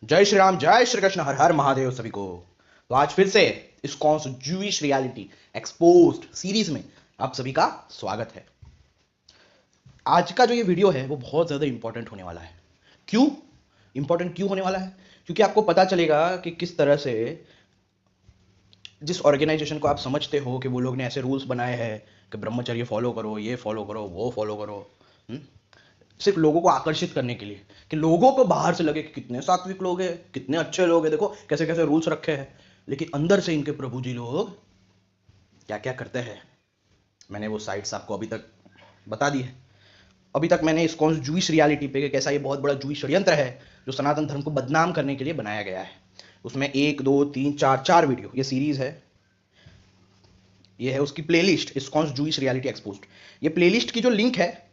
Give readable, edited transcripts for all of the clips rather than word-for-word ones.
जय श्री राम, जय श्री कृष्ण, हर हर महादेव सभी को। तो आज फिर से ISKCON Jewish reality exposed series में आप सभी का स्वागत है। आज का जो ये वीडियो है वो बहुत ज़्यादा इंपॉर्टेंट होने वाला है। क्यों इंपॉर्टेंट क्यों होने वाला है? क्योंकि आपको पता चलेगा कि किस तरह से जिस ऑर्गेनाइजेशन को आप समझते हो कि वो लोग ने ऐसे रूल्स बनाए हैं कि ब्रह्मचर्य फॉलो करो, ये फॉलो करो, वो फॉलो करो, सिर्फ लोगों को आकर्षित करने के लिए, कि लोगों को बाहर से लगे कि कितने सात्विक लोग हैं, कितने अच्छे लोग हैं, देखो कैसे कैसे रूल्स रखे हैं। लेकिन अंदर से इनके प्रभु जी लोग क्या क्या करते हैं, मैंने वो साइट्स आपको अभी तक बता दी है। अभी तक मैंने इस जूइश रियलिटी पे कैसा ये बहुत बड़ा जूइश षड्यंत्र है जो सनातन धर्म को बदनाम करने के लिए बनाया गया है, उसमें 1 2 3 4 वीडियो ये सीरीज है। ये है उसकी playlist, ISKCON Jewish reality exposed. ये प्लेलिस्ट की जो लिंक है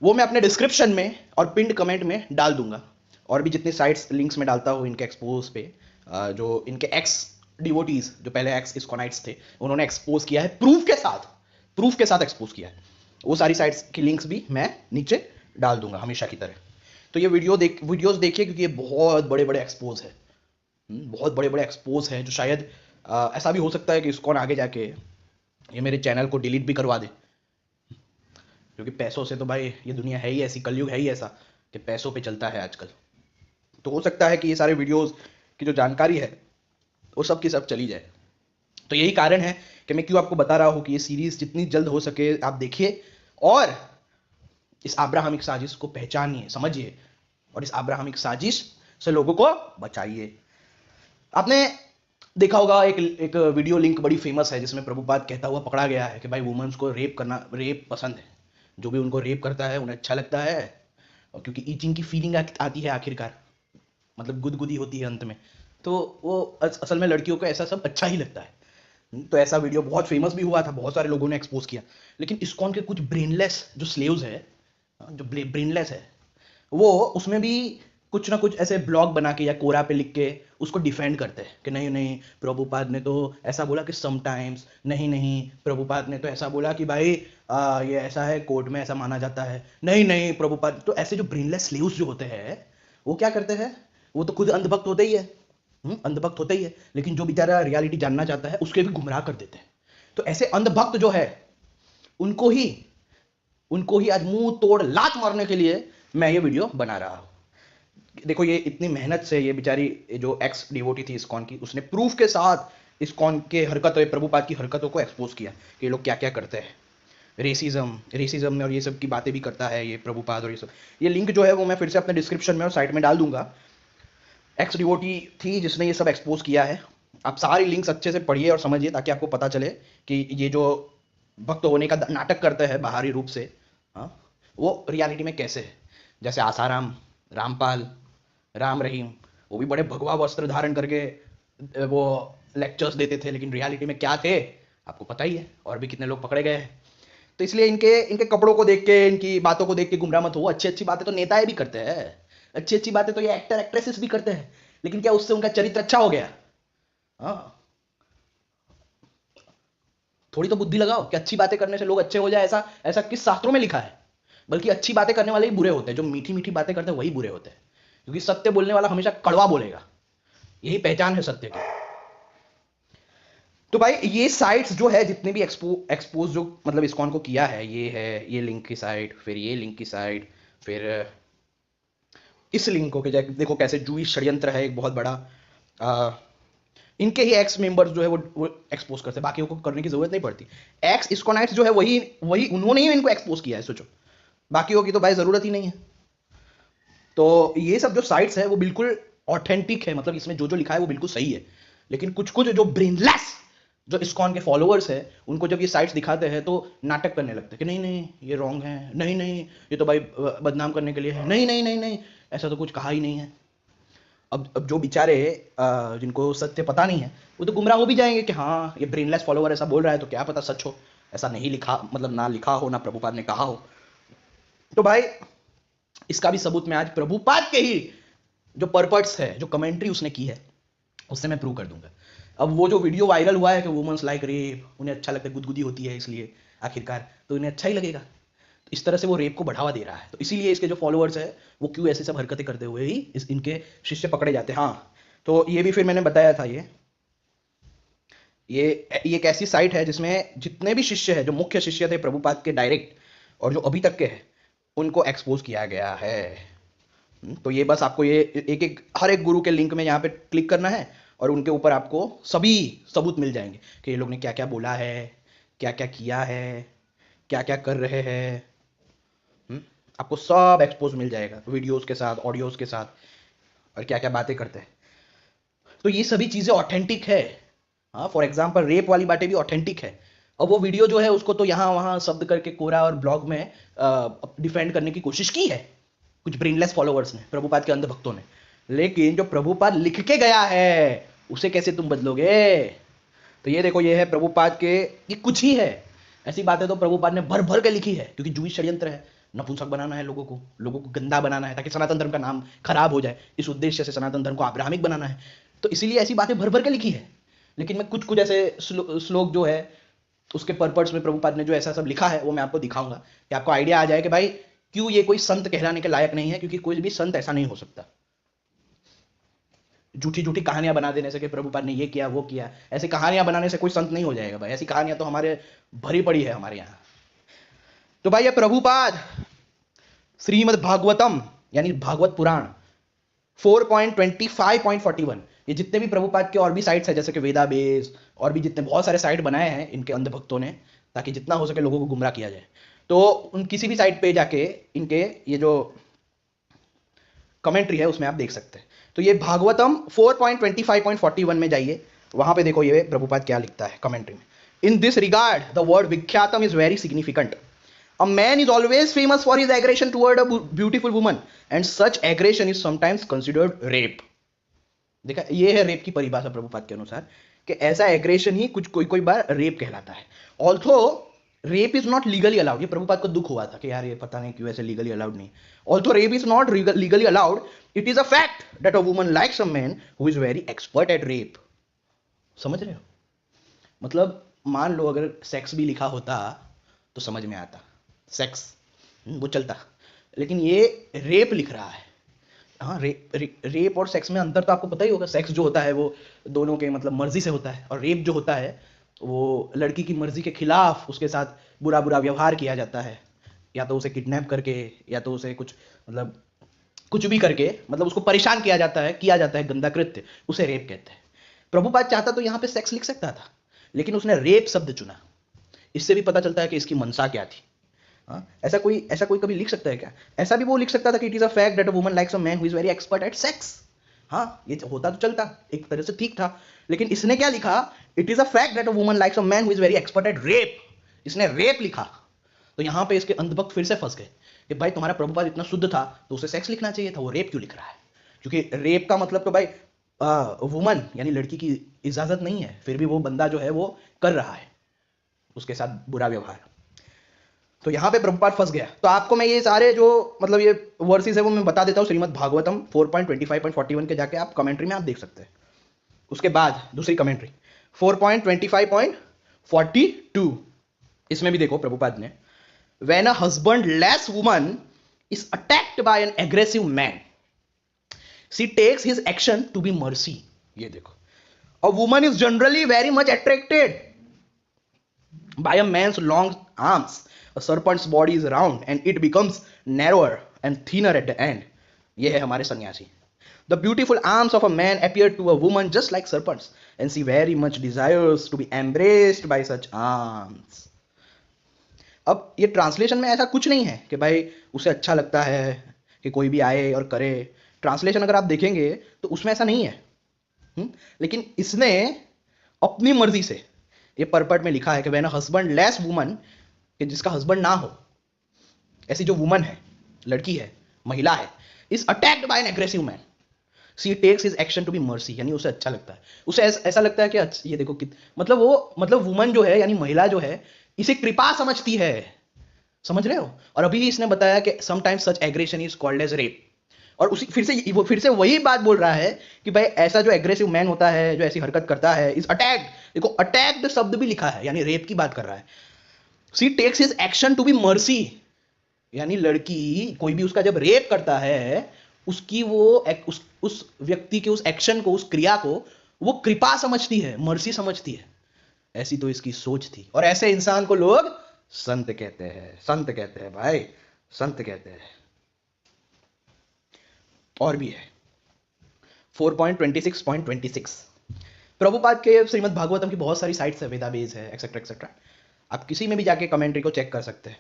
वो मैं अपने डिस्क्रिप्शन में और पिंड कमेंट में डाल दूंगा। और भी जितनी साइट्स लिंक्स में डालता हूँ इनके एक्सपोज पे, जो इनके एक्स डिवोटीज जो पहले एक्स इस्कॉनाइट्स थे उन्होंने एक्सपोज किया है, प्रूफ के साथ एक्सपोज किया है, वो सारी साइट्स की लिंक्स भी मैं नीचे डाल दूंगा हमेशा की तरह। तो ये वीडियोस देखिए क्योंकि ये बहुत बड़े बड़े एक्सपोज है, बहुत बड़े बड़े एक्सपोज हैं जो शायद ऐसा भी हो सकता है कि इस्कॉन आगे जाके ये मेरे चैनल को डिलीट भी करवा दे, क्योंकि पैसों से तो भाई ये दुनिया है ही ऐसी, कलयुग है ही ऐसा कि पैसों पे चलता है आजकल। तो हो सकता है कि ये सारे वीडियोस की जो जानकारी है वो सब की सब चली जाए। तो यही कारण है कि मैं क्यों आपको बता रहा हूं कि ये सीरीज जितनी जल्द हो सके आप देखिए और इस अब्राहमिक साजिश को पहचानिए, समझिए और इस अब्राहमिक साजिश से लोगों को बचाइए। आपने देखा होगा एक वीडियो लिंक बड़ी फेमस है जिसमें प्रभुपाद कहता हुआ पकड़ा गया है कि भाई वुमेन्स को रेप पसंद है, जो भी उनको रेप करता है उन्हें अच्छा लगता है, और क्योंकि ईचिंग की फीलिंग आती है आखिरकार, मतलब गुदगुदी होती है अंत में, तो वो असल में लड़कियों को ऐसा सब अच्छा ही लगता है। तो ऐसा वीडियो बहुत फेमस भी हुआ था, बहुत सारे लोगों ने एक्सपोज किया। लेकिन इस्कॉन के कुछ ब्रेनलेस जो स्लेव्स है, जो ब्रेनलेस है, वो उसमें भी कुछ ना कुछ ऐसे ब्लॉग बना के या कोरा पे लिख के उसको डिफेंड करते हैं कि नहीं नहीं प्रभुपाद ने तो ऐसा बोला कि समटाइम्स, नहीं नहीं प्रभुपाद ने तो ऐसा बोला कि भाई ये ऐसा है, कोर्ट में ऐसा माना जाता है, नहीं नहीं प्रभुपाद। तो ऐसे जो ब्रेनलेस स्लीव्स जो होते हैं वो क्या करते हैं, वो तो खुद अंधभक्त होते ही है, अंधभक्त होते ही है, लेकिन जो बेचारा रियलिटी जानना चाहता है उसके भी गुमराह कर देते हैं। तो ऐसे अंधभक्त जो है उनको ही उनको ही आज मुंह तोड़ लात मारने के लिए मैं ये वीडियो बना रहा हूं। देखो ये इतनी मेहनत से ये बेचारी जो एक्स डिवोटी थी इस्कॉन की, उसने प्रूफ के साथ इस्कॉन के हरकतों, प्रभुपाद की हरकतों को एक्सपोज किया कि ये लोग क्या क्या करते हैं, रेसिज्म में और ये सब की बातें भी करता है ये प्रभुपाद और ये सब। ये लिंक जो है वो मैं फिर से अपने डिस्क्रिप्शन में और साइट में डाल दूंगा। एक्स डिवोटी थी जिसने ये सब एक्सपोज किया है। आप सारी लिंक्स अच्छे से पढ़िए और समझिए ताकि आपको पता चले कि ये जो भक्त होने का नाटक करते हैं बाहरी रूप से, हाँ, वो रियलिटी में कैसे है। जैसे आसाराम, रामपाल, राम रहीम, वो भी बड़े भगवा वस्त्र धारण करके वो लेक्चर्स देते थे, लेकिन रियलिटी में क्या थे आपको पता ही है, और भी कितने लोग पकड़े गए हैं। तो इसलिए इनके इनके कपड़ों को देख के, इनकी बातों को देख के गुमराह मत हो। अच्छी अच्छी बातें तो नेताएं भी करते हैं, अच्छी अच्छी बातें तो ये एक्टर एक्ट्रेसेस भी करते हैं, लेकिन क्या उससे उनका चरित्र अच्छा हो गया? हाँ, थोड़ी तो बुद्धि लगाओ कि अच्छी बातें करने से लोग अच्छे हो जाए, ऐसा ऐसा किस शास्त्रों में लिखा है? बल्कि अच्छी बातें करने वाले ही बुरे होते हैं, जो मीठी मीठी बातें करते हैं वही बुरे होते हैं, क्योंकि सत्य बोलने वाला हमेशा कड़वा बोलेगा, यही पहचान है सत्य की। तो भाई ये साइट्स जो है जितने भी एक्सपोज जो मतलब इस्कॉन को किया है, ये है ये लिंक की साइट, फिर ये लिंक की साइट, फिर इस लिंक को देखो कैसे जूइश षड्यंत्र है एक बहुत बड़ा। आ, इनके ही एक्स मेंबर्स जो है वो एक्सपोज करते हैं, बाकियों को करने की जरूरत नहीं पड़ती। एक्स इस्कॉनाइट्स जो है वही वही उन्होंने ही इनको एक्सपोज किया है, सोचो, बाकियों की तो भाई जरूरत ही नहीं है। तो ये सब जो साइट्स है वो बिल्कुल ऑथेंटिक है, मतलब इसमें जो जो लिखा है वो बिल्कुल सही है। लेकिन कुछ कुछ जो ब्रेनलेस जो इस्कॉन के फॉलोअर्स है उनको जब ये साइट्स दिखाते हैं तो नाटक करने लगते हैं कि नहीं नहीं ये रॉन्ग है, नहीं नहीं ये तो भाई बदनाम करने के लिए है, नहीं नहीं नहीं नहीं ऐसा तो कुछ कहा ही नहीं है। अब जो बेचारे जिनको सत्य पता नहीं है वो तो गुमराह हो भी जाएंगे कि हाँ ये ब्रेनलेस फॉलोअर ऐसा बोल रहा है तो क्या पता सच हो, ऐसा नहीं लिखा, मतलब ना लिखा हो, ना प्रभुपाद ने कहा हो। तो भाई इसका भी सबूत मैं आज प्रभुपाद के ही जो पर्पर्ट्स है, जो कमेंट्री उसने की है, उससे मैं प्रूव कर दूंगा। अब वो जो वीडियो वायरल हुआ है कि वुमेन्स लाइक रेप, उन्हें अच्छा लगता है, गुदगुदी होती है इसलिए आखिरकार, तो इन्हें अच्छा ही लगेगा। इस तरह से वो रेप को बढ़ावा दे रहा है। तो इसीलिए इसके जो फॉलोअर्स है वो क्यों ऐसे सब हरकतें करते हुए ही इनके शिष्य पकड़े जाते हैं। हाँ, तो ये भी फिर मैंने बताया था, ये एक ऐसी साइट है जिसमें जितने भी शिष्य है, जो मुख्य शिष्य थे प्रभुपाद के डायरेक्ट और जो अभी तक के हैं, उनको एक्सपोज किया गया है। तो ये बस आपको ये एक एक हर एक गुरु के लिंक में यहाँ पे क्लिक करना है और उनके ऊपर आपको सभी सबूत मिल जाएंगे कि ये लोग ने क्या क्या बोला है, क्या क्या किया है, क्या क्या कर रहे हैं। आपको सब एक्सपोज मिल जाएगा, वीडियोस के साथ, ऑडियोज के साथ, और क्या क्या बातें करते हैं। तो ये सभी चीजें ऑथेंटिक है। हाँ, फॉर एग्जाम्पल रेप वाली बातें भी ऑथेंटिक है। और वो वीडियो जो है उसको तो यहाँ वहाँ शब्द करके कोरा और ब्लॉग में डिफेंड करने की कोशिश की है कुछ ब्रेनलेस फॉलोअर्स ने, प्रभुपाद के अंध भक्तों ने। लेकिन जो प्रभुपाद लिख के गया है उसे कैसे तुम बदलोगे? तो ये देखो, ये है प्रभुपाद के, ये कुछ ही है। ऐसी बातें तो प्रभुपाद ने भर भर के लिखी है, क्योंकि जूइश षड्यंत्र है, नपुंसक बनाना है लोगों को गंदा बनाना है ताकि सनातन धर्म का नाम खराब हो जाए। इस उद्देश्य से सनातन धर्म को अब्राहमिक बनाना है। तो इसीलिए ऐसी बातें भर भर के लिखी है। लेकिन मैं कुछ कुछ ऐसे श्लोक जो है उसके पर्पस में प्रभुपाद ने जो ऐसा सब लिखा है वो मैं आपको दिखाऊंगा, कि आपको आइडिया आ जाए कि भाई क्यों ये कोई संत कहलाने के लायक नहीं है। क्योंकि कोई भी संत ऐसा नहीं हो सकता। झूठी झूठी कहानियां बना देने से कि प्रभुपाद ने ये किया वो किया, ऐसी कहानियां बनाने से कोई संत नहीं हो जाएगा भाई। ऐसी कहानियां तो हमारे भरी पड़ी है हमारे यहाँ। तो भाई ये प्रभुपाद श्रीमद् भागवतम यानी भागवत पुराण 4.25.41, ये जितने भी प्रभुपाद के और भी साइट्स है जैसे कि वेदा बेस और भी जितने बहुत सारे साइट बनाए हैं इनके अंध भक्तों ने, ताकि जितना हो सके लोगों को गुमराह किया जाए। तो उन किसी भी साइट पे जाके इनके ये जो कमेंट्री है उसमें आप देख सकते हैं। तो ये भागवतम 4.25.41 में जाइए, वहां पे देखो ये प्रभुपाद क्या लिखता है कमेंट्री में। In this regard the word विख्यातम is very significant. A man is always famous for his aggression toward a beautiful woman, and such aggression is sometimes considered rape. देखा, ये है रेप की परिभाषा प्रभुपाद के अनुसार, कि ऐसा एग्रेशन ही कुछ कोई बार रेप कहलाता है। Although rape is not legally allowed, ये प्रभुपाद को दुख हुआ था कि यार ये पता नहीं क्यों ऐसे लीगली अलाउड नहीं। Although rape is not legally allowed, it is a fact that a woman likes a man who is very expert at rape. समझ रहे हो? मतलब मान लो अगर सेक्स भी लिखा होता तो समझ में आता, सेक्स वो चलता, लेकिन ये रेप लिख रहा है। हाँ, रेप और सेक्स में अंतर तो आपको पता ही होगा। सेक्स जो होता है वो दोनों के मतलब मर्जी से होता है, और रेप जो होता है वो लड़की की मर्जी के खिलाफ उसके साथ बुरा बुरा व्यवहार किया जाता है, या तो उसे किडनैप करके, या तो उसे कुछ मतलब कुछ भी करके, मतलब उसको परेशान किया जाता है गंदा कृत्य, उसे रेप कहते हैं। प्रभुपाद चाहता तो यहाँ पे सेक्स लिख सकता था, लेकिन उसने रेप शब्द चुना। इससे भी पता चलता है कि इसकी मंशा क्या थी। ऐसा कोई कभी लिख सकता है क्या? ऐसा भी वो लिख सकता था कि it is a fact that a woman likes a man who is very expert eight sex. हाँ, ये होता तो चलता, एक तरह से ठीक था। लेकिन इसने क्या लिखा? It is a fact that a woman likes a man who is very expert at rape. इसने रेप लिखा। तो यहां पे इसके अंधभक्त फिर से फंस गए कि भाई तुम्हारा प्रभुपाद इतना शुद्ध था तो उसे सेक्स लिखना चाहिए था, वो रेप क्यों लिख रहा है? क्योंकि रेप का मतलब तो भाई वुमन यानी लड़की की इजाजत नहीं है, फिर भी वो बंदा जो है वो कर रहा है उसके साथ बुरा व्यवहार। तो यहां पे प्रभुपाद फंस गया। तो आपको मैं ये सारे जो मतलब ये वर्सेस है वो मैं बता देता हूं। श्रीमद् भागवतम 4.25.41 के जाके आप कमेंट्री में आप देख सकते हैं। उसके बाद दूसरी कमेंट्री 4.25.42, इसमें भी देखो प्रभुपाद ने, when a husbandless woman is attacked by an aggressive man she takes his action to be mercy. ये देखो, a woman is generally very much attracted by a man's long arms. A serpent's body is round and it becomes narrower and thinner at the end. ये है हमारे सन्यासी। The beautiful arms of a man appear to a woman just like serpents, and she very much desires to be embraced by such arms. अब ये translation में ऐसा कुछ नहीं है कि भाई उसे अच्छा लगता है कि कोई भी आए और करे। ट्रांसलेशन अगर आप देखेंगे तो उसमें ऐसा नहीं है। लेकिन इसने अपनी मर्जी से ये परपट में लिखा है कि when a husbandless woman, कि जिसका हस्बैंड ना हो, ऐसी जो वुमन है, लड़की है, महिला है, is attacked by an aggressive man, she takes his action to be mercy, यानी उसे अच्छा लगता है, उसे ऐसा लगता है कि ये देखो मतलब वुमन जो है यानी महिला जो है इसे कृपा समझती है। समझ रहे हो? और अभी इसने बताया कि sometimes such aggression is called as rape. और उसी फिर से वही बात बोल रहा है कि भाई ऐसा जो एग्रेसिव मैन होता है, जो ऐसी हरकत करता है, इज अटैक्ड। देखो, अटैक्ड शब्द भी लिखा है, यानी रेप की बात कर रहा है। She takes his action to be mercy. यानी लड़की कोई भी उसका जब रेप करता है, उसकी वो उस व्यक्ति के उस एक्शन को, उस क्रिया को वो कृपा समझती है, मर्सी समझती है। ऐसी तो इसकी सोच थी, और ऐसे इंसान को लोग संत कहते हैं। संत कहते हैं भाई, संत कहते हैं। और भी है 4.26.26। प्रभुपाद के श्रीमद् भागवतम की बहुत सारी साइट्स है, वेदाबेस है, एक्सेट्रा एक्सेट्रा। आप किसी में भी जाके कमेंट्री को चेक कर सकते हैं।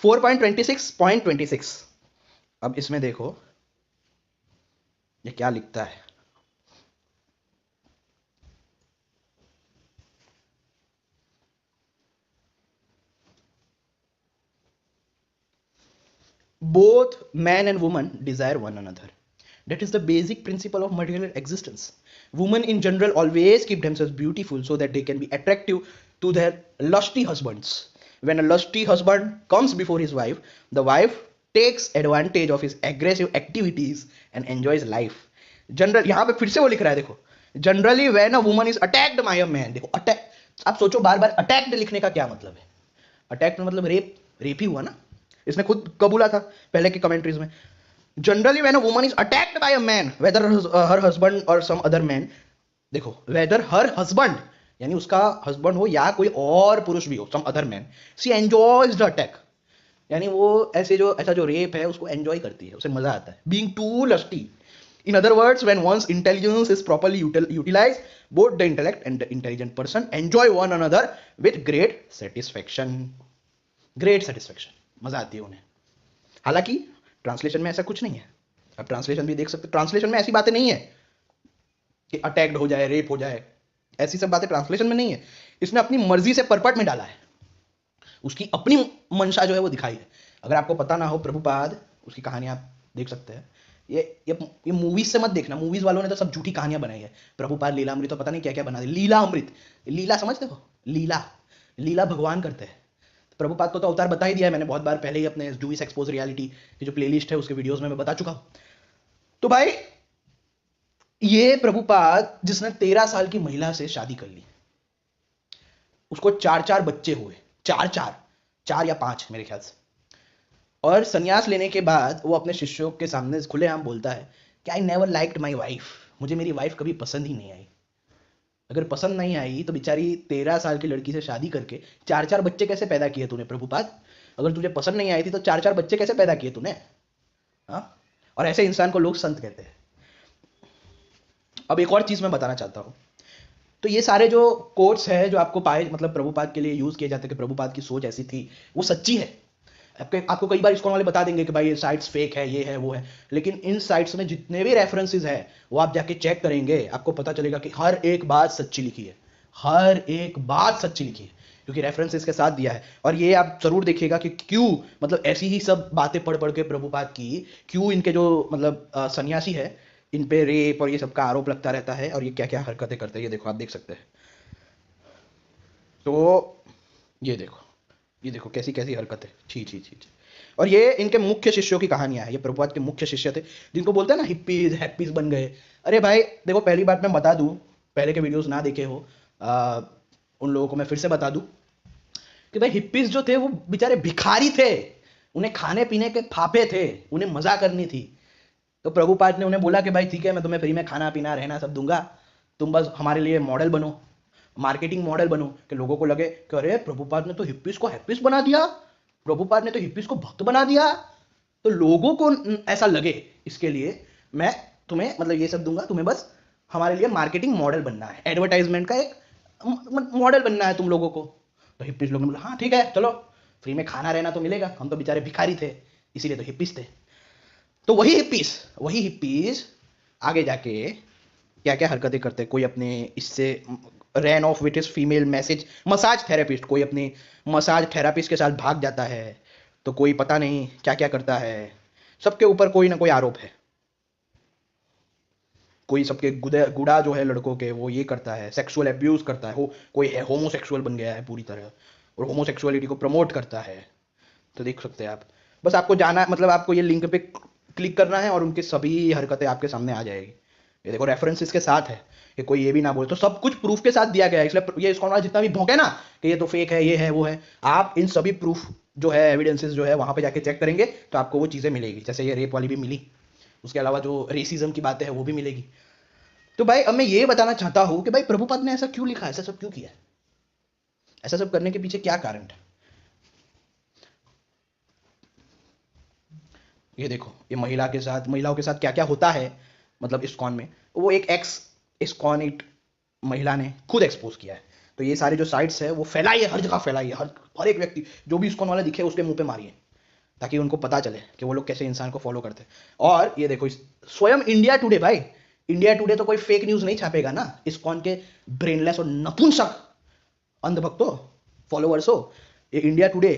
4.26.26। अब इसमें देखो ये क्या लिखता है। Both man and woman desire one another. That is the basic principle of material existence. Women in general always keep themselves beautiful so that they can be attractive to their lusty husbands. When a lusty husband comes before his wife, the wife takes advantage of his aggressive activities and enjoys life. General, यहां पे फिर से वो लिख रहा है, देखो, generally when a woman is attacked by a man. देखो अटैक, आप सोचो बार बार अटैक्ड लिखने का क्या मतलब है। अटैक्ड मतलब रेप, रेप ही हुआ ना, इसने खुद कबूला था पहले की कमेंट्रीज में। Generally when a woman is attacked by a man, whether her husband or some other man, देखो वेदर हर हस्बैंड यानी उसका हस्बैंड हो या कोई और पुरुष भी हो, some other man, she enjoys the attack, यानी वो ऐसा जो रेप है उसको एंजॉय करती है, उसे मजा आता है। Being too lusty, in other words, when one's intelligence is properly utilized, both the intellect and the intelligent person enjoy one another with great satisfaction. Great satisfaction, मजा आती है उन्हें। हालांकि ट्रांसलेशन में ऐसा कुछ नहीं है। अब ट्रांसलेशन भी देख सकते, ट्रांसलेशन में ऐसी बातें नहीं है कि अटैक्ड हो जाए, रेप हो जाए, ऐसी सब बातें ट्रांसलेशन में नहीं है। इसने अपनी मर्जी से परपट में डाला है, उसकी अपनी मंशा जो है वो दिखाई है। अगर आपको पता ना हो प्रभुपाद, उसकी कहानी आप देख सकते हैं। ये मूवीज से मत देखना, मूवीज वालों ने तो सब झूठी कहानियां बनाई है। प्रभुपाद लीलामृत तो पता नहीं क्या क्या बना दिया, लीला अमृत, लीला समझते हो, लीला, लीला भगवान करते हैं। प्रभुपाद को तो अवतार बता ही दिया है मैंने बहुत बार पहले ही, अपने जूइश एक्सपोज रियलिटी की जो प्लेलिस्ट है उसके वीडियोस में मैं बता चुका हूं। तो भाई ये प्रभुपाद जिसने 13 साल की महिला से शादी कर ली, उसको 4 बच्चे हुए, 4 या 5 मेरे ख्याल से, और संन्यास लेने के बाद वो अपने शिष्यों के सामने खुलेआम बोलता है कि I never liked my wife, मुझे मेरी वाइफ कभी पसंद ही नहीं आई। अगर पसंद नहीं आई तो बेचारी 13 साल की लड़की से शादी करके 4 बच्चे कैसे पैदा किए तूने प्रभुपाद? अगर तुझे पसंद नहीं आई थी तो 4 बच्चे कैसे पैदा किए तूने? हाँ, और ऐसे इंसान को लोग संत कहते हैं। अब एक और चीज मैं बताना चाहता हूं, तो ये सारे जो कोट्स है जो आपको पाए, मतलब प्रभुपाद के लिए यूज किए जाते हैं कि प्रभुपाद की सोच ऐसी थी, वो सच्ची है। आपको कई बार इसको वाले बता देंगे कि भाई ये साइट्स फेक है, ये है वो है, लेकिन इन साइट्स में जितने भी रेफरेंसेस है वो आप जाके चेक करेंगे, आपको पता चलेगा कि हर एक बात सच्ची लिखी है, हर एक बात सच्ची लिखी है, क्योंकि रेफरेंसेस के साथ दिया है। और ये आप जरूर देखिएगा कि क्यों, मतलब ऐसी ही सब बातें पढ़ पढ़ के प्रभुपाद की क्यों इनके जो मतलब सन्यासी है इन पे रेप और ये सब का आरोप लगता रहता है, और ये क्या क्या हरकतें करते हैं, ये देखो, आप देख सकते हैं। तो ये देखो कैसी कैसी हरकत है, छी छी छी। और ये इनके मुख्य शिष्यों की कहानियां है, ये प्रभुपाद के मुख्य शिष्य थे जिनको बोलते हैं ना हिप्पीज, हैप्पीज बन गए। अरे भाई देखो, पहली बात मैं बता दूं, पहले के वीडियोस ना देखे हो उन लोगों को मैं फिर से बता दूं कि भाई हिप्पीज जो थे वो बेचारे भिखारी थे, उन्हें खाने पीने के फाफे थे, उन्हें मजा करनी थी। तो प्रभुपाद ने उन्हें बोला कि भाई ठीक है, मैं तुम्हें फ्री में खाना पीना रहना सब दूंगा, तुम बस हमारे लिए मॉडल बनो, मार्केटिंग मॉडल बनो, कि लोगों को लगे कि अरे प्रभुपाद ने तो हिप्पीज को हैप्पीज बना दिया, प्रभुपाद ने तो हिप्पीज को भक्त बना दिया। तो लोगों को ऐसा लगे, इसके लिए मैं तुम्हें मतलब ये सब दूंगा, तुम्हें बस हमारे लिए मार्केटिंग मॉडल बनना है, एडवर्टाइजमेंट का एक मॉडल बनना है तुम लोगों को। तो हिप्पीज लोगों ने बोला हाँ ठीक है चलो, फ्री में खाना रहना तो मिलेगा, हम तो बेचारे भिखारी थे, इसीलिए तो हिप्पीज थे। तो वही हिप्पीज आगे जाके क्या क्या हरकतें करते हैं। कोई अपने इससे ran off with his female message massage therapist, कोई अपनी मसाज थेरेपिस्ट के साथ भाग जाता है, तो कोई पता नहीं क्या क्या करता है। सबके ऊपर कोई ना कोई आरोप है, कोई सबके गुड़ा जो है लड़कों के वो ये करता है, सेक्सुअल एब्यूज करता है, कोई है होमोसेक्सुअल बन गया है पूरी तरह और होमोसेक्सुअलिटी को प्रमोट करता है। तो देख सकते हैं आप, बस आपको जाना, मतलब आपको ये लिंक पे क्लिक करना है और उनकी सभी हरकतें आपके सामने आ जाएगी। ये देखो रेफरेंसेस के साथ है, कि कोई ये भी ना बोले, तो सब कुछ प्रूफ के साथ दिया गया है। इसलिए ये इसको जितना भी भौंके ना कि ये तो फेक है, ये है वो है, आप इन सभी प्रूफ जो है एविडेंसेस जो है वहां पे जाके चेक करेंगे तो आपको वो चीजें मिलेगी। जैसे ये रेप वाली भी मिली, उसके अलावा जो रेसिज्म की बातें हैं वो भी मिलेगी। तो भाई अब मैं ये बताना चाहता हूं कि भाई प्रभुपाद ने ऐसा क्यों लिखा, ऐसा सब क्यों किया, ऐसा सब करने के पीछे क्या कारण था। ये देखो, ये महिलाओं के साथ क्या क्या होता है, मतलब इस्कॉन में, वो एक एक्स इस्कॉनिट महिला ने खुद एक्सपोज किया है। तो ये सारे जो साइट्स है वो फैलाइए, हर जगह फैलाइए, हर एक व्यक्ति जो भी इस्कॉन वाला दिखे उसके मुंह पे मारिए, ताकि उनको पता चले कि वो लोग कैसे इंसान को फॉलो करते हैं। और ये देखो, स्वयं इंडिया टुडे, भाई इंडिया टुडे तो कोई फेक न्यूज नहीं छापेगा ना इस्कॉन के ब्रेनलेस और नपुंसक अंधभक्तों, फॉलोअर्स हो। ये इंडिया टुडे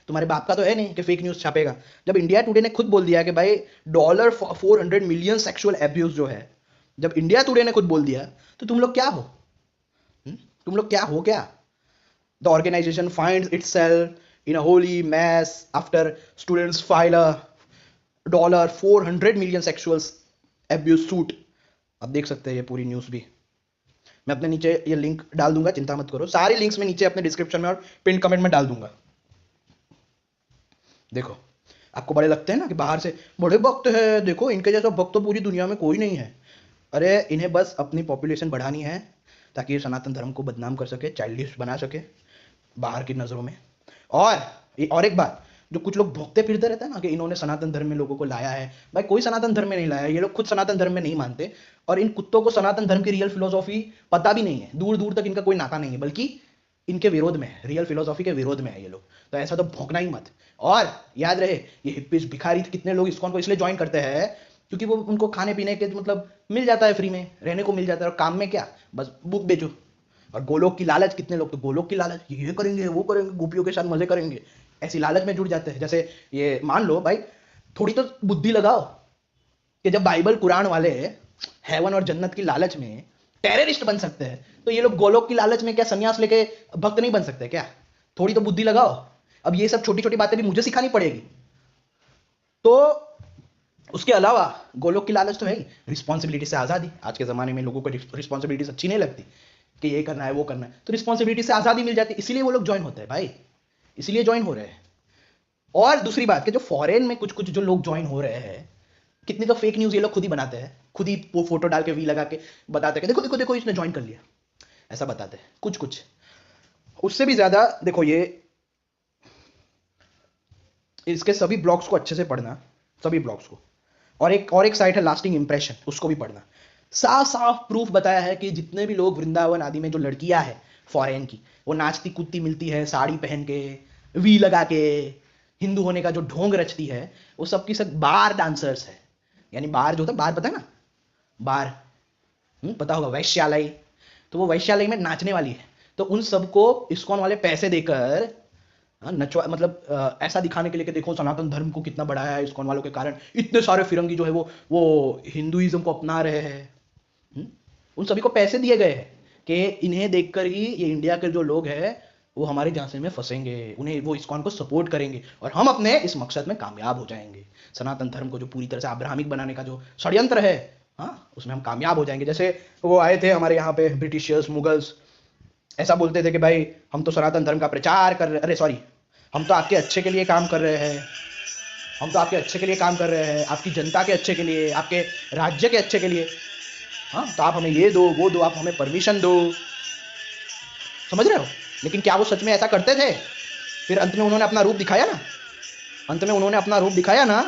तुम्हारे बाप का तो है नहीं कि फेक न्यूज छापेगा। जब इंडिया टुडे ने खुद बोल दिया कि भाई $400 मिलियन सेक्सुअल एब्यूज जो है, जब इंडिया टुडे ने खुद बोल दिया, तो तुम लोग क्या हो? तुम लोग क्या हो क्या? The organization finds itself in a holy mess after students file a $400 million sexual abuse suit. अब देख सकते हैं ये पूरी न्यूज भी, मैं अपने नीचे ये लिंक डाल दूंगा, चिंता मत करो, सारे लिंक्स में नीचे अपने डिस्क्रिप्शन में और पिन कमेंट में डाल दूंगा। देखो, आपको बड़े लगते हैं ना कि बाहर से बड़े भक्त है, देखो इनके जैसा भक्त तो पूरी दुनिया में कोई नहीं है। अरे इन्हें बस अपनी पॉपुलेशन बढ़ानी है ताकि ये सनातन धर्म को बदनाम कर सके, चाइल्डिश बना सके बाहर की नजरों में। और एक बात, जो कुछ लोग भोगते फिरते रहते हैं ना कि इन्होंने सनातन धर्म में लोगों को लाया है, भाई कोई सनातन धर्म में नहीं लाया, ये लोग खुद सनातन धर्म में नहीं मानते, और इन कुत्तों को सनातन धर्म की रियल फिलोसॉफी पता भी नहीं है, दूर दूर तक इनका कोई नाता नहीं है, बल्कि इनके विरोध में है, रियल फिलोसॉफी के विरोध में है ये लोग। तो ऐसा तो भौंकना ही मत। और याद रहे, ये हिप्पीज भिखारी कितने लोग इस्कॉन को इसलिए ज्वाइन करते हैं क्योंकि वो उनको खाने पीने के मतलब मिल जाता है, फ्री में रहने को मिल जाता है, और काम में क्या, बस बुक बेचो। और गोलोक की लालच, कितने लोग तो गोलोक की लालच, ये करेंगे वो करेंगे, गोपियों के साथ मजे करेंगे, ऐसी लालच में जुड़ जाते हैं। जैसे ये मान लो भाई, थोड़ी तो बुद्धि लगाओ कि जब बाइबल कुरान वाले हेवन और जन्नत की लालच में टेररिस्ट बन सकते हैं, तो ये लोग गोलोक की लालच में क्या सन्यास लेके भक्त नहीं बन सकते क्या? थोड़ी तो बुद्धि लगाओ। अब ये सब छोटी छोटी बातें भी मुझे सिखानी पड़ेगी। तो उसके अलावा गोलोक की लालच तो है ही, रिस्पॉन्सिबिलिटी से आजादी। आज के जमाने में लोगों को रिस्पॉन्सिबिलिटीज अच्छी नहीं लगती कि ये करना है वो करना है, तो रिस्पॉन्सिबिलिटी से आजादी मिल जाती है, इसीलिए वो लोग ज्वाइन होते हैं भाई, इसीलिए ज्वाइन हो रहे हैं। और दूसरी बात कि जो फॉरेन में कुछ कुछ जो लोग ज्वाइन हो रहे हैं, कितनी तो फेक न्यूज ये लोग खुद ही बनाते हैं, खुद ही वो फोटो डाल के वी लगा के बताते हैं कि देखो देखो देखो इसने ज्वाइन कर लिया, ऐसा बताते हैं कुछ कुछ। उससे भी ज्यादा देखो, ये इसके सभी ब्लॉग्स को अच्छे से पढ़ना, सभी ब्लॉग्स को। और एक साइट है लास्टिंग इंप्रेशन, उसको भी पढ़ना। साफ साफ प्रूफ बताया है कि जितने भी लोग वृंदावन आदि में जो लड़कियां हैं फॉरेन की, वो नाचती कूदती मिलती है साड़ी पहन के, वी लगा के, हिंदू होने का जो ढोंग रचती है, वो सबकी सब बार डांसर्स है। यानी बार जो होता है, बार पता है ना, बार पता होगा, वैश्यालय, तो वो वैश्यालय में नाचने वाली है। तो उन सबको इस्कॉन वाले पैसे देकर नचवा, मतलब ऐसा दिखाने के लिए कि देखो सनातन धर्म को कितना बढ़ाया है इस्कॉन वालों के कारण, इतने सारे फिरंगी जो है वो हिंदुइज्म को अपना रहे हैं। उन सभी को पैसे दिए गए हैं कि इन्हें देखकर ही ये इंडिया के जो लोग हैं वो हमारे झांसे में फंसेंगे, उन्हें वो इस्कॉन को सपोर्ट करेंगे और हम अपने इस मकसद में कामयाब हो जाएंगे। सनातन धर्म को जो पूरी तरह से अब्राहमिक बनाने का जो षड्यंत्र है, हाँ, उसमें हम कामयाब हो जाएंगे। जैसे वो आए थे हमारे यहाँ पे ब्रिटिशर्स, मुगल्स, ऐसा बोलते थे कि भाई हम तो सनातन धर्म का प्रचार कर रहे, अरे सॉरी, हम तो आपके अच्छे के लिए काम कर रहे हैं, हम तो आपके अच्छे के लिए काम कर रहे हैं, आपकी जनता के अच्छे के लिए, आपके राज्य के अच्छे के लिए, हाँ, तो आप हमें ये दो वो दो, आप हमें परमिशन दो, समझ रहे हो? लेकिन क्या वो सच में ऐसा करते थे? फिर अंत में उन्होंने अपना रूप दिखाया ना, अंत में उन्होंने अपना रूप दिखाया ना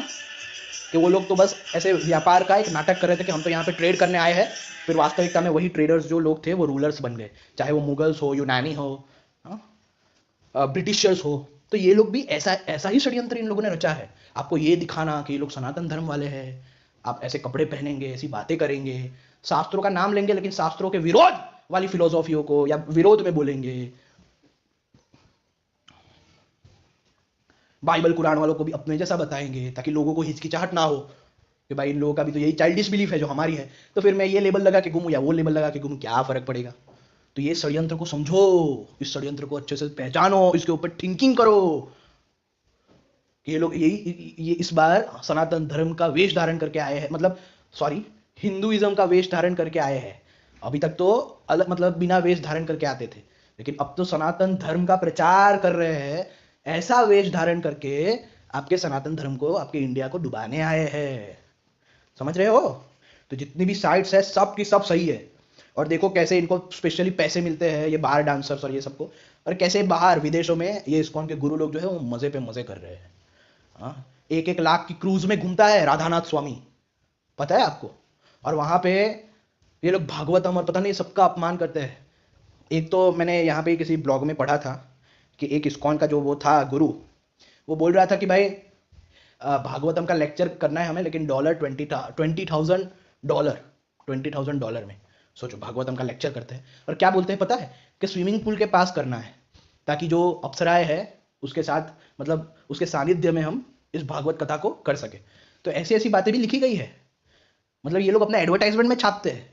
कि वो लोग तो बस ऐसे व्यापार का एक नाटक कर रहे थे कि हम तो यहाँ पे ट्रेड करने आए हैं। फिर वास्तविकता में वही ट्रेडर्स जो लोग थे वो रूलर्स बन गए, चाहे वो मुगल्स हो, यूनानी हो, ब्रिटिशर्स हो। तो ये लोग भी ऐसा ऐसा ही षड्यंत्र इन लोगों ने रचा है, आपको ये दिखाना कि ये लोग सनातन धर्म वाले हैं, आप ऐसे कपड़े पहनेंगे, ऐसी बातें करेंगे, शास्त्रों का नाम लेंगे लेकिन शास्त्रों के विरोध वाली फिलोसॉफियों को या विरोध में बोलेंगे। बाइबल कुरान वालों को भी अपने जैसा बताएंगे ताकि लोगों को हिचकिचाहट ना हो कि भाई इन लोगों का भी तो यही चाइल्डिश बिलीफ है जो हमारी है, तो फिर मैं ये लेबल लगा के घूमूं या वो लेबल लगा के घूमूं, क्या फर्क पड़ेगा? तो ये षड्यंत्र को समझो, इस षड्यंत्र को अच्छे से पहचानो, इसके ऊपर थिंकिंग करो कि ये लोग ये इस बार सनातन धर्म का वेश धारण करके आए हैं, मतलब सॉरी, हिंदुइज्म का वेश धारण करके आए हैं। अभी तक तो अलग मतलब बिना वेश धारण करके आते थे, लेकिन अब तो सनातन धर्म का प्रचार कर रहे हैं ऐसा वेश धारण करके आपके सनातन धर्म को, आपके इंडिया को डुबाने आए हैं। समझ रहे हो? तो जितनी भी साइट्स है सब की सब सही है। और देखो कैसे इनको स्पेशली पैसे मिलते हैं, ये बाहर डांसर्स और ये सबको, और कैसे बाहर विदेशों में ये इस्कॉन के गुरु लोग जो है वो मजे पे मजे कर रहे हैं। हाँ, 1-1 लाख की क्रूज में घूमता है राधानाथ स्वामी, पता है आपको? और वहां पे ये लोग भागवतम और पता नहीं सबका अपमान करते हैं। एक तो मैंने यहाँ पे किसी ब्लॉग में पढ़ा था कि एक इस्कॉन का जो वो था गुरु, वो बोल रहा था कि भाई भागवतम का लेक्चर करना है हमें, लेकिन $20,000 में। सोचो, भागवतम का लेक्चर करते हैं और क्या बोलते हैं पता है? कि स्विमिंग पूल के पास करना है, ताकि जो अप्सराएं है उसके साथ, मतलब उसके सानिध्य में हम इस भागवत कथा को कर सके। तो ऐसी ऐसी बातें भी लिखी गई है। मतलब ये लोग अपने एडवर्टाइजमेंट में छापते हैं।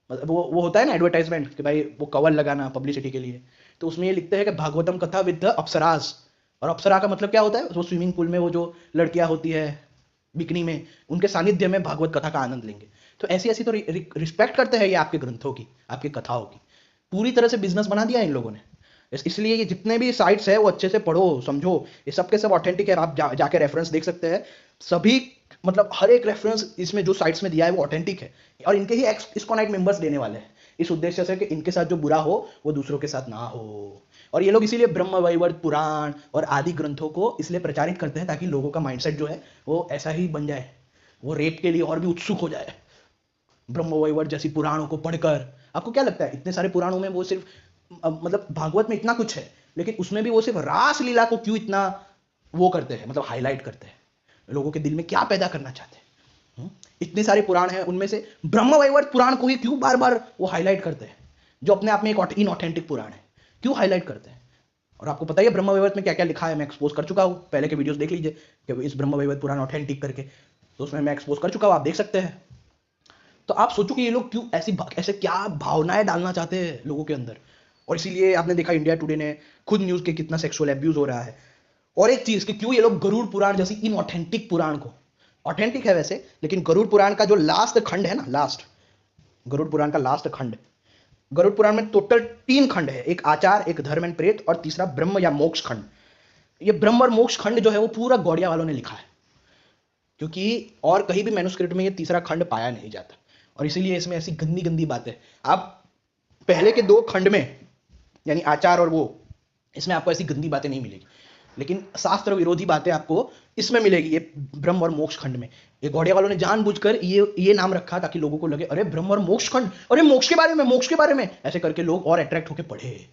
मतलब वो होता है ना एडवर्टाइजमेंट कि भाई वो कवर लगाना पब्लिसिटी के लिए, तो उसमें ये लिखते हैं कि भागवतम कथा विद द अप्सराज। और अप्सरा का मतलब क्या होता है? वो स्विमिंग पूल में वो जो लड़कियां होती है बिकनी में, उनके सानिध्य में भागवत कथा का आनंद लेंगे। तो ऐसी ऐसी तो रिस्पेक्ट करते हैं ये आपके ग्रंथों की, आपकी कथाओं की। पूरी तरह से बिजनेस बना दिया इन लोगों ने। इसलिए ये जितने भी साइट्स है वो अच्छे से पढ़ो, समझो। ये सब के सब ऑथेंटिक है। आप जाके रेफरेंस देख सकते हैं सभी, मतलब हर एक रेफरेंस इसमें जो साइट्स में दिया है वो ऑथेंटिक है। और इनके ही एक्स इस्कॉनाइट मेंबर्स देने वाले हैं, इस उद्देश्य से कि इनके साथ जो बुरा हो वो दूसरों के साथ ना हो। और ये लोग इसीलिए ब्रह्म वैवर्त पुराण और आदि ग्रंथों को इसलिए प्रचारित करते हैं ताकि लोगों का माइंडसेट जो है वो ऐसा ही बन जाए, वो रेप के लिए और भी उत्सुक हो जाए। ब्रह्म वैवर्त जैसी पुराणों को पढ़कर आपको क्या लगता है इतने सारे पुराणों में वो सिर्फ मतलब भागवत में इतना कुछ है, लेकिन उसमें भी वो सिर्फ रास लीला को क्यों इतना वो करते हैं, मतलब हाईलाइट करते हैं? लोगों के दिल में क्या पैदा करना चाहते हैं? इतने सारे पुराण हैं, उनमें से ब्रह्म वैवर्त पुराण को ही क्यों बार बार वो हाईलाइट करते हैं, जो अपने आप में एक इनऑथेंटिक पुराण है? क्यों हाईलाइट करते हैं? और आपको पता ही है ब्रह्म वैवर्त में क्या क्या लिखा है, मैं एक्सपोज कर चुका हूं। पहले के वीडियोस देख लीजिए कि इस ब्रह्म वैवर्त पुराण ऑथेंटिक करके, तो उसमें मैं एक्सपोज कर चुका हूं, आप देख सकते हैं। तो आप सोचो कि ये लोग क्यों ऐसे क्या भावनाएं डालना चाहते हैं लोगों के अंदर। और इसीलिए आपने देखा इंडिया टुडे ने खुद न्यूज के कितना सेक्सुअल एब्यूज हो रहा है। और एक चीज कि क्यों ये लोग गरुड़ पुराण जैसी इनऑथेंटिक पुराण को, ऑथेंटिक है वैसे, लेकिन गरुड़ पुराण का जो लास्ट खंड है ना, गरुड़ पुराण का लास्ट खंड, गरुड़ पुराण में टोटल 3 खंड है, एक आचार, एक धर्म एंड प्रेत, और तीसरा ब्रह्म या मोक्ष खंड। ये ब्रह्म और मोक्ष खंड जो है वो पूरा गौड़िया वालों ने लिखा है, क्योंकि और कहीं भी मैन्युस्क्रिप्ट में ये तीसरा खंड पाया नहीं जाता। और इसीलिए इसमें ऐसी गंदी गंदी बातें, आप पहले के 2 खंड में यानी आचार और वो, इसमें आपको ऐसी गंदी बातें नहीं मिलेगी, लेकिन शास्त्र विरोधी बातें आपको इसमें मिलेगी, ये ब्रह्म और मोक्ष खंड में। ये गौड़िया वालों ने जानबूझकर ये नाम रखा ताकि लोगों को लगे अरे ब्रह्म और मोक्ष खंड, अरे मोक्ष के बारे में ऐसे करके लोग और अट्रैक्ट होकर पढ़े।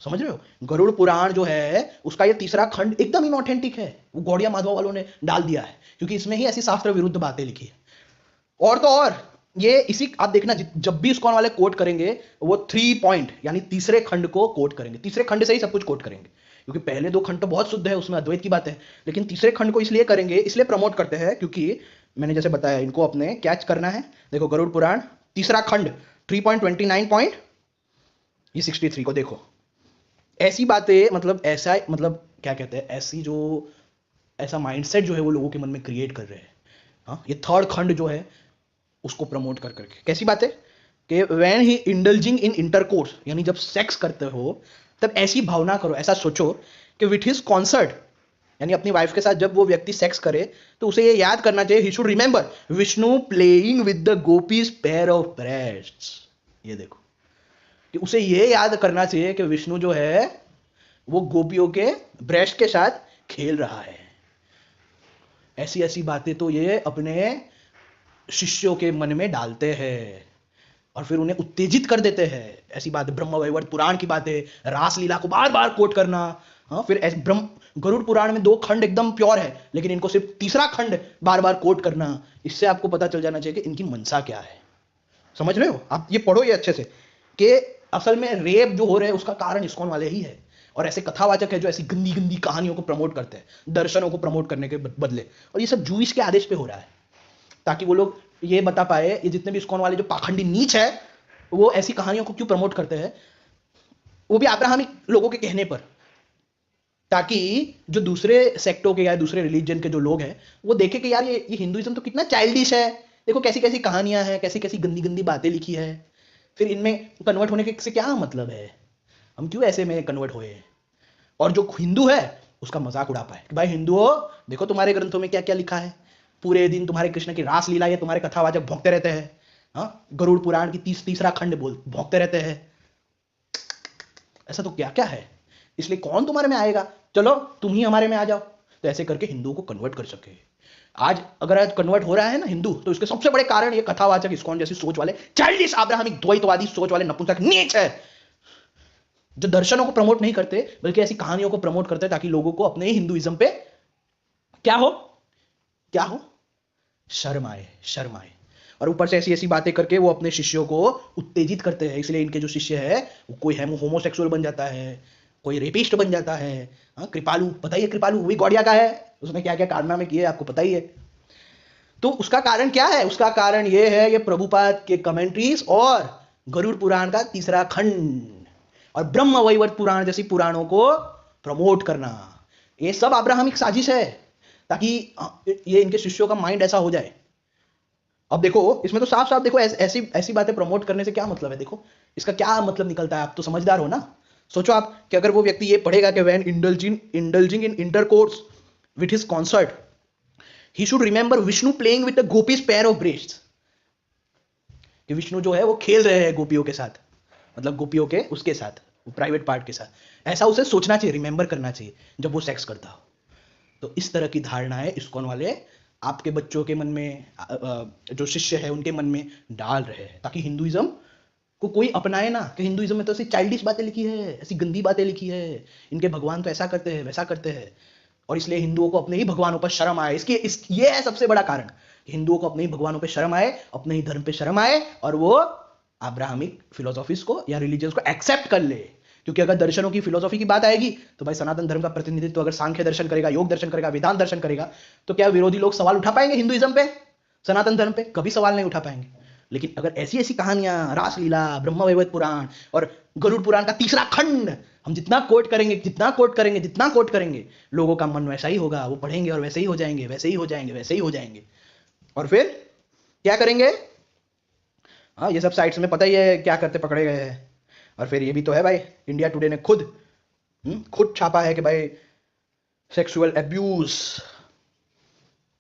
समझ रहे हो? गरुड़ पुराण जो है उसका ये तीसरा खंड एकदम इनऑथेंटिक है, वो गौड़िया माधव वालों ने डाल दिया है, क्योंकि इसमें ही ऐसी शास्त्र विरुद्ध बातें लिखी है। और तो और ये इसी आप देखना, जब भी इस्कॉन वाले कोट करेंगे वो 3 पॉइंट यानी तीसरे खंड को कोट करेंगे, तीसरे खंड से ही सब कुछ कोट करेंगे, क्योंकि पहले 2 खंड तो बहुत शुद्ध है, उसमें अद्वैत की बात है। लेकिन तीसरे खंड को इसलिए करेंगे, इसलिए प्रमोट करते हैं क्योंकि मैंने जैसे बताया इनको अपने कैच करना है। देखो गरुड़ पुराण तीसरा खंड 3.29 पॉइंट, ये 63 को देखो। ऐसी बातें, मतलब ऐसा, मतलब क्या कहते हैं, ऐसा माइंडसेट जो है वो लोगों के मन में क्रिएट कर रहे हैं। हाँ, ये 3rd खंड जो है उसको प्रमोट कर करके कैसी बात है कि when he indulging in intercourse, यानी जब सेक्स करते हो तब ऐसी भावना करो, ऐसा सोचो कि विथ हिज कॉन्सर्ट, यानी अपनी वाइफ के साथ जब वो व्यक्ति सेक्स करे तो उसे ये याद करना चाहिए, he should remember Vishnu playing with the gopis pair of breasts. ये देखो कि उसे ये याद करना चाहिए कि विष्णु जो है वो गोपियों के ब्रेस्ट के साथ खेल रहा है। ऐसी ऐसी बातें तो ये अपने शिष्यों के मन में डालते हैं और फिर उन्हें उत्तेजित कर देते हैं। ऐसी बातें, ब्रह्म वैवर्त पुराण की बातें, रासलीला को बार बार कोट करना। हाँ, फिर गरुड़ पुराण में 2 खंड एकदम प्योर है, लेकिन इनको सिर्फ तीसरा खंड बार बार कोट करना, इससे आपको पता चल जाना चाहिए कि इनकी मनसा क्या है। समझ रहे हो? आप ये पढ़ो ये अच्छे से कि असल में रेप जो हो रहे हैं उसका कारण इस्कॉन वाले ही है, और ऐसे कथावाचक है जो ऐसी गंदी गंदी कहानियों को प्रमोट करते हैं दर्शनों को प्रमोट करने के बदले। और ये सब जूइश के आदेश पे हो रहा है, ताकि वो लोग ये बता पाए, ये जितने भी इस्कॉन वाले जो पाखंडी नीच है वो ऐसी कहानियों को क्यों प्रमोट करते हैं, वो भी अब्राहमिक लोगों के कहने पर, ताकि जो दूसरे सेक्टों के या दूसरे रिलीजन के जो लोग हैं वो देखे कि यार ये हिंदुइज्म तो कितना चाइल्डिश है, देखो कैसी कैसी कहानियां हैं, कैसी कैसी गंदी गंदी बातें लिखी है, फिर इनमें कन्वर्ट होने के से क्या मतलब है, हम क्यों ऐसे में कन्वर्ट हुए। और जो हिंदू है उसका मजाक उड़ा पाए कि भाई हिंदुओं, देखो तुम्हारे ग्रंथों में क्या क्या लिखा है, पूरे दिन तुम्हारे कृष्ण की रास लीला, ये तुम्हारे कथावाचक भोंकते रहते हैं, हाँ, गरुड़ पुराण की तीसरा खंड बोल भोंकते रहते हैं, ऐसा तो क्या क्या है, इसलिए कौन तुम्हारे में आएगा, चलो तुम ही हमारे में आ जाओ। तो ऐसे करके हिंदुओं को कन्वर्ट कर सके। आज अगर आज कन्वर्ट हो रहा है ना हिंदू, तो इसके सबसे बड़े कारण ये कथावाचक इस्कॉन जैसी सोच वाले चाइल्डिश अब्राहमिक द्वैतवादी सोच वाले नपुंसक नीच है, जो दर्शनों को प्रमोट नहीं करते बल्कि ऐसी कहानियों को प्रमोट करते ताकि लोगों को अपने ही हिंदुइज्म पे क्या हो, क्या हो, शर्म आए, शर्म आए। और ऊपर से ऐसी ऐसी बातें करके वो अपने शिष्यों को उत्तेजित करते हैं, इसलिए इनके जो शिष्य है वो कोई होमोसेक्सुअल बन जाता है, कोई रेपिस्ट बन जाता है। हाँ, कृपालु, पता ही है कृपालु वही गौड़िया का है, उसने क्या क्या कारनामे किए आपको पता ही है। तो उसका कारण क्या है, उसका कारण ये है, ये प्रभुपाद के कमेंट्रीज और गरुड़ पुराण का तीसरा खंड और ब्रह्म वैवर्त पुराण जैसी पुराणों को प्रमोट करना, ये सब अब्राहमिक साजिश है ताकि ये इनके शिष्यों का माइंड ऐसा हो जाए। अब देखो इसमें तो साफ साफ देखो, ऐसी ऐसी बातें प्रमोट करने से क्या मतलब है, देखो इसका क्या मतलब निकलता है, आप तो समझदार हो ना। सोचो आप कि अगर वो व्यक्ति ये पढ़ेगा कि when indulging in intercourse with his concert he should remember Vishnu playing with the gopis pair of breasts, कि विष्णु जो है वो खेल रहे हैं गोपियों के साथ, मतलब गोपियों के उसके साथ प्राइवेट पार्ट के साथ, ऐसा उसे सोचना चाहिए, रिमेंबर करना चाहिए जब वो सेक्स करता हो। तो इस तरह की धारणाएं इस्कॉन वाले आपके बच्चों के मन में, जो शिष्य है उनके मन में डाल रहे हैं ताकि हिंदुइज्म को कोई अपनाए ना, कि हिंदुइज्म में तो ऐसी चाइल्डिश बातें लिखी है, ऐसी गंदी बातें लिखी है, इनके भगवान तो ऐसा करते हैं वैसा करते हैं, और इसलिए हिंदुओं को अपने ही भगवानों पर शर्म आए। ये है सबसे बड़ा कारण, हिंदुओं को अपने ही भगवानों पर शर्म आए, अपने ही धर्म पर शर्म आए, और वो अब्राहमिक फिलोसॉफीज को या रिलीजियंस को एक्सेप्ट कर ले। क्योंकि अगर दर्शनों की फिलोसॉफी की बात आएगी तो भाई सनातन धर्म का प्रतिनिधित्व तो अगर सांख्य दर्शन करेगा, योग दर्शन करेगा, वेदांत दर्शन करेगा, तो क्या विरोधी लोग सवाल उठा पाएंगे हिंदुइज्म पे, सनातन धर्म पे? कभी सवाल नहीं उठा पाएंगे। लेकिन अगर ऐसी ऐसी कहानियां, रासलीला, ब्रह्म वैवर्त पुराण और गरुड़ पुराण का तीसरा खंड हम जितना कोट करेंगे, जितना कोट करेंगे, जितना कोट करेंगे, लोगों का मन वैसा ही होगा, वो पढ़ेंगे और वैसे ही हो जाएंगे, वैसे ही हो जाएंगे, वैसे ही हो जाएंगे। और फिर क्या करेंगे? हाँ, ये सब साइट्स में पता ही है क्या करते, पकड़े गए हैं। और फिर ये भी तो है भाई, इंडिया टुडे ने खुद छापा है कि भाई सेक्सुअल एब्यूज।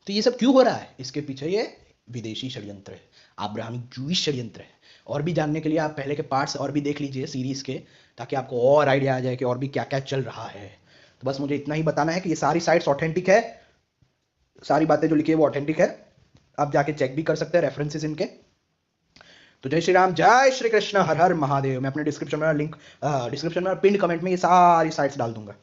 तो ये सब क्यों हो रहा है? इसके पीछे ये विदेशी षड्यंत्र है, अब्राहमिक जूइश षड्यंत्र है। और भी जानने के लिए आप पहले के पार्ट्स और भी देख लीजिए सीरीज के, ताकि आपको और आइडिया आ जाए कि और भी क्या क्या चल रहा है। तो बस मुझे इतना ही बताना है कि ये सारी साइट्स ऑथेंटिक है, सारी बातें जो लिखी है वो ऑथेंटिक है, आप जाके चेक भी कर सकते हैं रेफरेंसेस इनके। तो जय श्री राम, जय श्री कृष्ण, हर हर महादेव। मैं अपने डिस्क्रिप्शन में लिंक, डिस्क्रिप्शन में पिन कमेंट में ये सारी साइट्स डाल दूंगा।